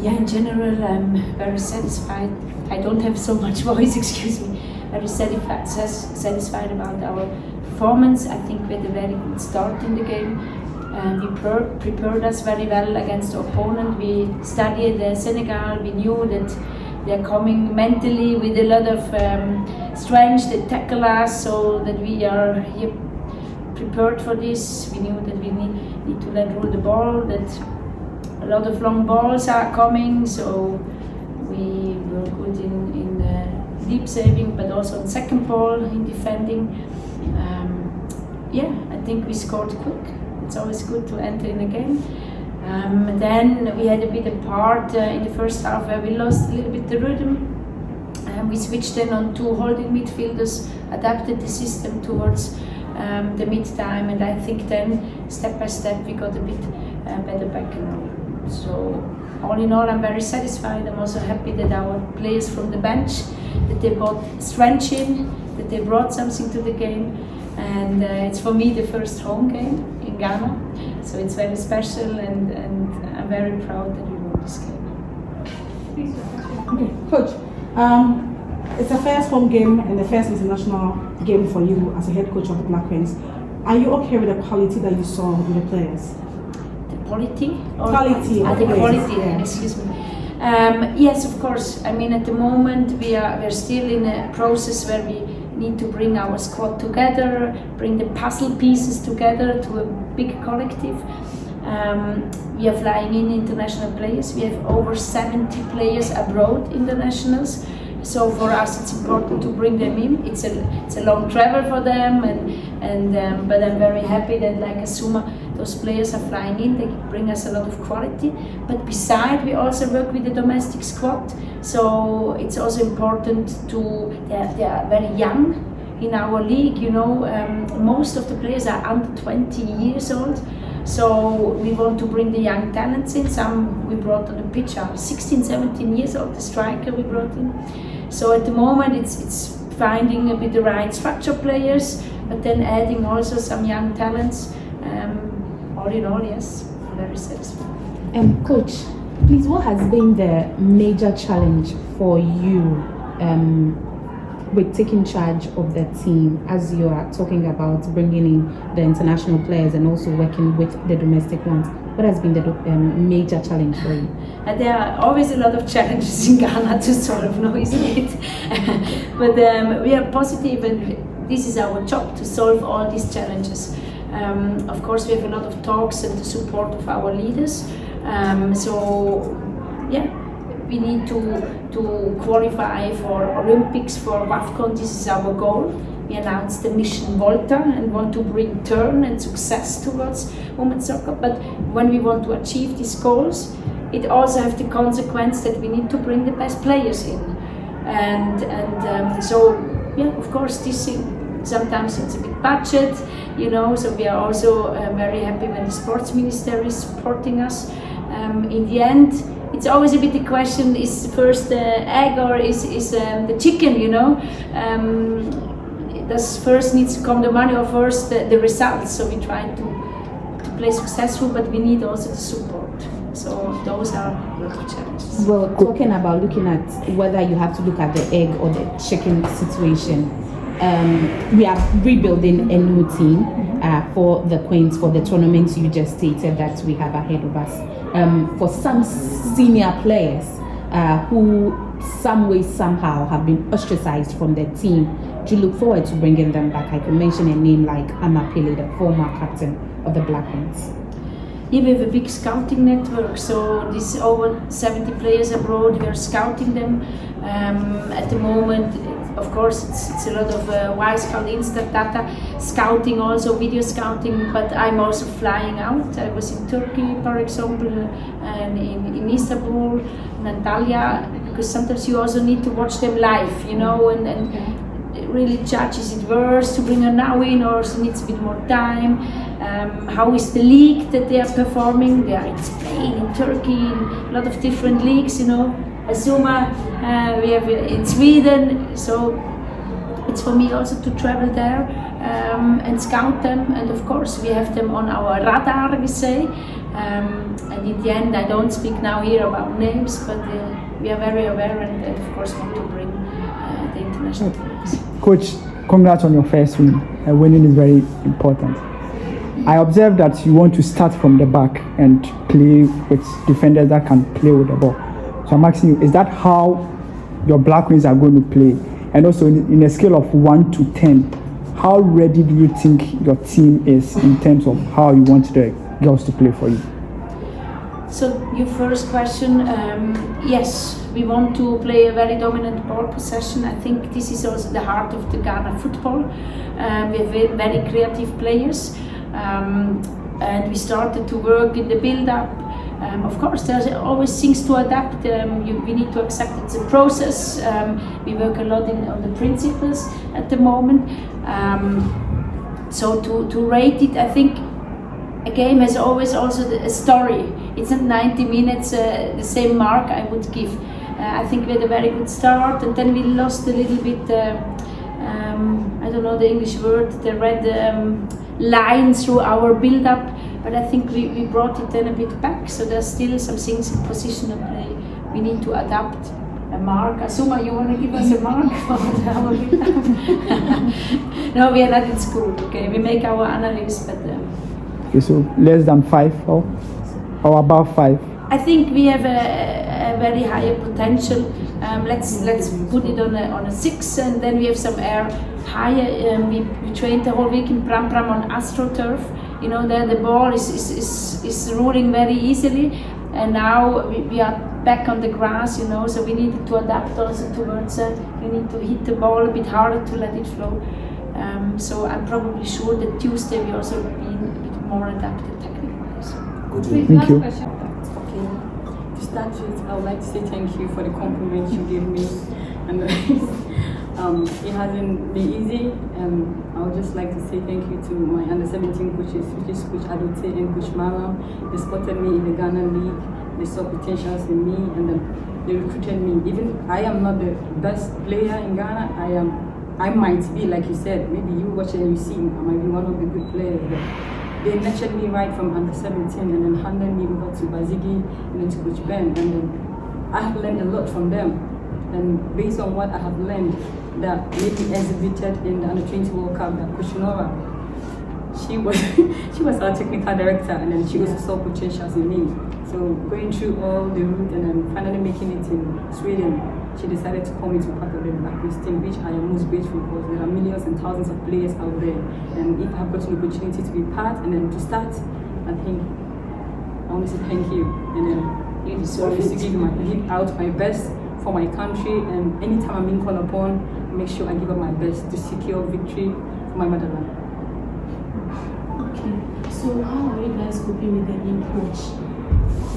Yeah, in general, I'm very satisfied. I don't have so much voice, excuse me. Very satisfied about our performance. I think we had a very good start in the game. We prepared us very well against the opponent. We studied Senegal. We knew that they're coming mentally with a lot of strength. They tackle us, so that we are here prepared for this. We knew that we need to let roll the ball, that a lot of long balls are coming, so we were good in deep saving, but also on second ball in defending. I think we scored quick. It's always good to enter in a game. Then we had a bit apart in the first half where we lost a little bit the rhythm. We switched then on two holding midfielders, adapted the system towards the mid-time, and I think then step by step we got a bit better back now. So all in all, I'm very satisfied. I'm also happy that our players from the bench, that they brought strength in, that they brought something to the game, and it's for me the first home game in Ghana, so it's very special, and I'm very proud that we won this game. Okay, Coach, it's the first home game and the first international game for you as a head coach of the Black Queens. Are you okay with the quality that you saw in the players? Quality? The quality, yeah. Excuse me. Yes, of course. I mean, at the moment we're still in a process where we need to bring our squad together, bring the puzzle pieces together to a big collective. We are flying in international players. We have over 70 players abroad, internationals. So for us, it's important to bring them in. It's a long travel for them, but I'm very happy that, like Azuma, those players are flying in. They bring us a lot of quality. But besides, we also work with the domestic squad. So it's also important they are very young in our league. You know, most of the players are under 20 years old. So we want to bring the young talents in. Some we brought on the pitch are 16, 17 years old. The striker we brought in. So at the moment it's finding a bit the right structure players, but then adding also some young talents. All in all, yes, I'm very satisfied. Coach, please, what has been the major challenge for you with taking charge of the team, as you are talking about bringing in the international players and also working with the domestic ones? What has been the major challenge for you? There are always a lot of challenges in Ghana to solve, no, isn't it? But we are positive, and this is our job, to solve all these challenges. Of course, we have a lot of talks and the support of our leaders. We need to qualify for Olympics, for WAFCON. This is our goal. We announced the mission Volta and want to bring turn and success towards women's soccer. But when we want to achieve these goals, it also has the consequence that we need to bring the best players in. Of course, this sometimes it's a big budget, you know. So we are also very happy when the sports minister is supporting us. In the end, it's always a bit the question: is first the egg or is the chicken? You know, does first needs to come the money or first the results? So we try to play successful, but we need also the support. So those are a lot of challenges. Well, talking about looking at whether you have to look at the egg or the chicken situation, we are rebuilding a new team for the Queens for the tournament you just stated that we have ahead of us. For some senior players who some way somehow have been ostracized from their team, do you look forward to bringing them back? I can mention a name like Amapele, the former captain of the Black Queens. Yeah, we have a big scouting network, so this over 70 players abroad, we are scouting them. At the moment, of course, it's a lot of Y-Scout, Instant Data scouting, also video scouting, but I'm also flying out. I was in Turkey, for example, and in Istanbul, in Antalya, because sometimes you also need to watch them live, you know, and really judge, is it worth to bring her now in or needs a bit more time? How is the league that they are performing? They are in Spain, in Turkey, in a lot of different leagues, you know. Azuma, we have in Sweden, so it's for me also to travel there and scout them. And of course, we have them on our radar, we say. And in the end, I don't speak now here about names, but we are very aware and of course want to bring the international players. Coach, congrats on your first win. Winning is very important. I observed that you want to start from the back and play with defenders that can play with the ball. So I'm asking you, is that how your Black Queens are going to play? And also in a scale of 1 to 10, how ready do you think your team is in terms of how you want the girls to play for you? So your first question, yes, we want to play a very dominant ball possession. I think this is also the heart of the Ghana football. We have very creative players, and we started to work in the build-up. Of course, there's always things to adapt. We need to accept it's a process. We work a lot on the principles at the moment. So to rate it, I think a game has always also a story. It's not 90 minutes, the same mark I would give. I think we had a very good start, and then we lost a little bit, I don't know the English word, the red line through our build-up, but I think we brought it then a bit back. So there's still some things in positional play we need to adapt. A mark. Asuma, you want to give us a mark for our build-up? No, we are not in school, okay? We make our analysis, but... Okay, so less than 5 or above 5? I think we have a very higher potential. Let's put it on a 6, and then we have some air higher. We trained the whole week in Pram on AstroTurf. You know, there the ball is rolling very easily, and now we are back on the grass. You know, so we needed to adapt also towards that. We need to hit the ball a bit harder to let it flow. So I'm probably sure that Tuesday we also be a bit more adapted technique-wise. Thank you. Okay. To start with, I would like to say thank you for the compliment you gave me. And it hasn't been easy. I would just like to say thank you to my under-17 coaches, which is Coach Adote and Coach Malam. They spotted me in the Ghana League. They saw potentials in me, and then they recruited me. Even I am not the best player in Ghana. I might be, like you said, maybe you watch it and you see I might be one of the good players. But they nurtured me right from under 17 and then handed me over to Bazigi and then to Coach Ben. And then I have learned a lot from them. And based on what I have learned, that maybe exhibited in the under 20 World Cup, that Coach Nora, she was our technical director, and then she also saw potentials in me. So going through all the route and then finally making it in Sweden, she decided to call me to be part of the Black Queens team, which I am most grateful for. There are millions and thousands of players out there, and if I've got an opportunity to be part and then to start, I think I want to say thank you. And then you deserve to give out my best for my country, and anytime I'm being called upon, make sure I give up my best to secure victory for my motherland. Okay, so how are you guys coping with the new coach?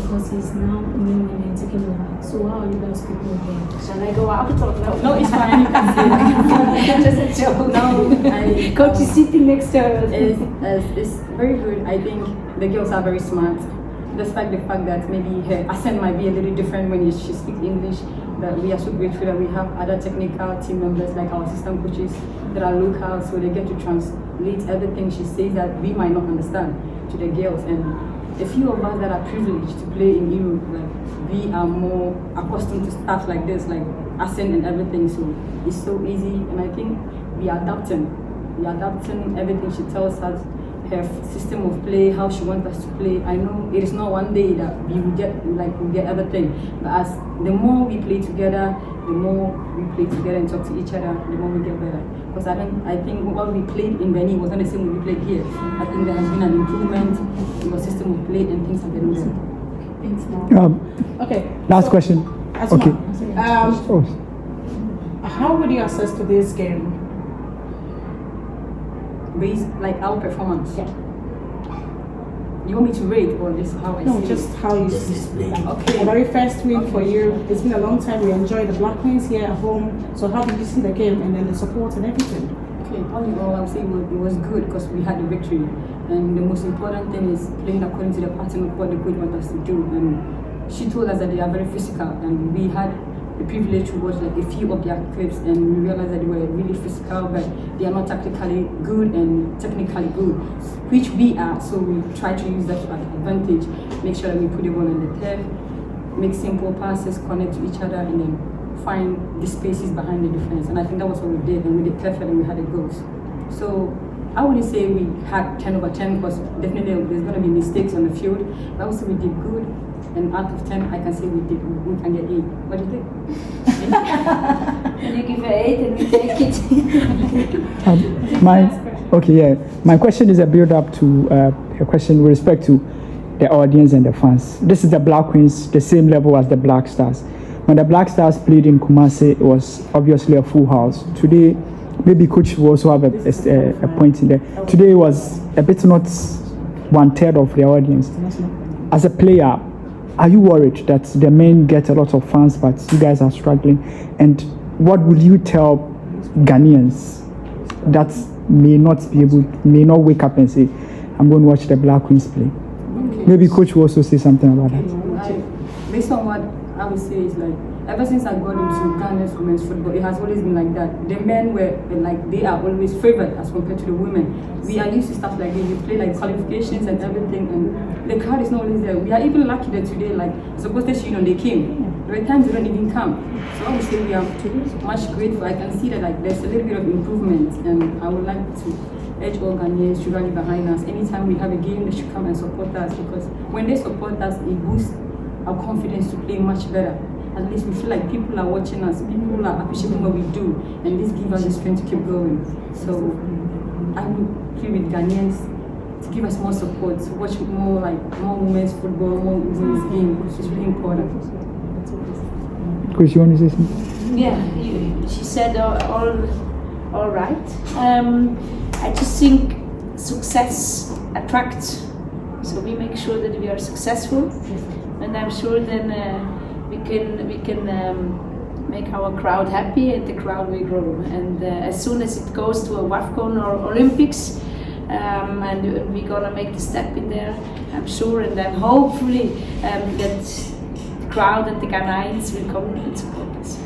Because he's now new and taking over. So how are you guys coping with him? Shall I go out or no? No, it's fine. You can say Just a joke. No, Coach is sitting next to her. it's very good. I think the girls are very smart. Despite the fact that maybe her accent might be a little different when she speaks English, that we are so grateful that we have other technical team members like our assistant coaches that are local, so they get to translate everything she says that we might not understand to the girls. And a few of us that are privileged to play in Europe, like we are more accustomed to stuff like this, like accent and everything, so it's so easy. And I think we are adapting everything she tells us, her system of play, how she wants us to play. I know it is not one day that we will get everything, but as the more we play together, the more we play together and talk to each other, the more we get better. Because I think what we played in Benin was not the same we played here. I think there has been an improvement in our system of play and things have been better. Okay. Last question. Asma, Okay. how would you assess today's game? Based like our performance. Yeah. You want me to rate or just how I No, see just it? how you see it. Okay. The very first win for you. It's been a long time. We enjoy the Black Queens here at home. So how did you see the game and then the support and everything? Okay, all in all, I would say it was good because we had the victory. And the most important thing is playing according to the pattern of what the coach wants us to do. And she told us that they are very physical, and we had the privilege to watch like a few of their clips, and we realized that they were really physical, but they are not tactically good and technically good, which we are. So we try to use that to our advantage, make sure that we put the ball on the turf, make simple passes, connect to each other, and then find the spaces behind the defense. And I think that was what we did, and we did perfect, and we had the goals. So I wouldn't say we had 10 over 10 because definitely there's going to be mistakes on the field, but I would say we did good. And out of 10, I can say we can get 8. What do you think? And you give an 8 and we take it. My question is a build up to a question with respect to the audience and the fans. This is the Black Queens, the same level as the Black Stars. When the Black Stars played in Kumasi, it was obviously a full house. Today, maybe coach will also have a point in there. Today was a bit not 1/3 of the audience. As a player, are you worried that the men get a lot of fans, but you guys are struggling? And what would you tell Ghanaians that may not wake up and say, I'm going to watch the Black Queens play? Okay. Maybe coach will also say something about that. Based on what I would say is like, ever since I got into Ghana's women's football, it has always been like that. The men were like, they are always favored as compared to the women. We are used to stuff like this. We play like qualifications and everything, and the crowd is not always there. We are even lucky that today, like, supposed to, they came. There are times they don't even come. So I would say we are much grateful. I can see that like there's a little bit of improvement, and I would like to urge all Ghanaians to rally behind us. Anytime we have a game, they should come and support us, because when they support us, it boosts our confidence to play much better. At least we feel like people are watching us, people are appreciating what we do, and this gives us the strength to keep going. So I would plead with Ghanaians to give us more support, to watch more women's football, more women's game, because it's really important. Chris, you want to say something? Yeah, she said all right. I just think success attracts, so we make sure that we are successful, and I'm sure then we can make our crowd happy, and the crowd will grow. And as soon as it goes to a WAFCON or Olympics, and we're gonna make the step in there, I'm sure, and then hopefully that the crowd and the Ghanaians will come and support us.